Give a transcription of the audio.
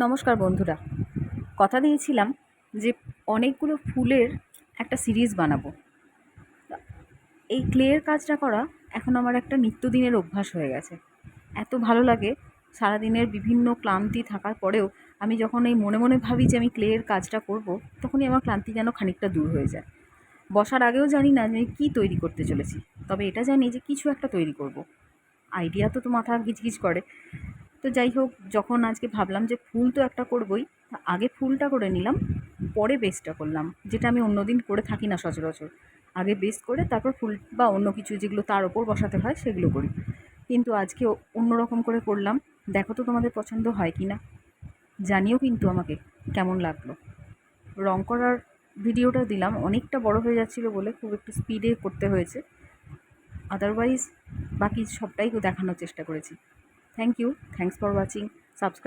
নমস্কার বন্ধুরা, কথা দিয়েছিলাম যে অনেকগুলো ফুলের একটা সিরিজ বানাবো। এই ক্লের কাজটা করা এখন আমার একটা নিত্যদিনের অভ্যাস হয়ে গেছে। এত ভালো লাগে, সারাদিনের বিভিন্ন ক্লান্তি থাকার পরেও আমি যখন এই মনে মনে ভাবি যে আমি ক্লের কাজটা করব, তখনই আমার ক্লান্তি যেন খানিকটা দূর হয়ে যায়। বসার আগেও জানি না যে আমি কী তৈরি করতে চলেছি, তবে এটা জানি যে কিছু একটা তৈরি করব। আইডিয়া তো মাথা গিজগিজ করে। তো যাই হোক, যখন আজকে ভাবলাম যে ফুল তো একটা করবই, আগে ফুলটা করে নিলাম, পরে বেসটা করলাম, যেটা আমি অন্যদিন করে থাকি না সচরাচর। আগে বেস করে তারপর ফুল বা অন্য কিছু যেগুলো তার ওপর বসাতে হয় সেগুলো করি, কিন্তু আজকে অন্য রকম করে করলাম। দেখো তো তোমাদের পছন্দ হয় কি না, জানিও কিন্তু আমাকে কেমন লাগলো। রং করার ভিডিওটা দিলাম, অনেকটা বড় হয়ে যাচ্ছিলো বলে খুব একটু স্পিডে করতে হয়েছে, আদারওয়াইজ বাকি সবটাই দেখানোর চেষ্টা করেছি। Thank you, thanks for watching. Subscribe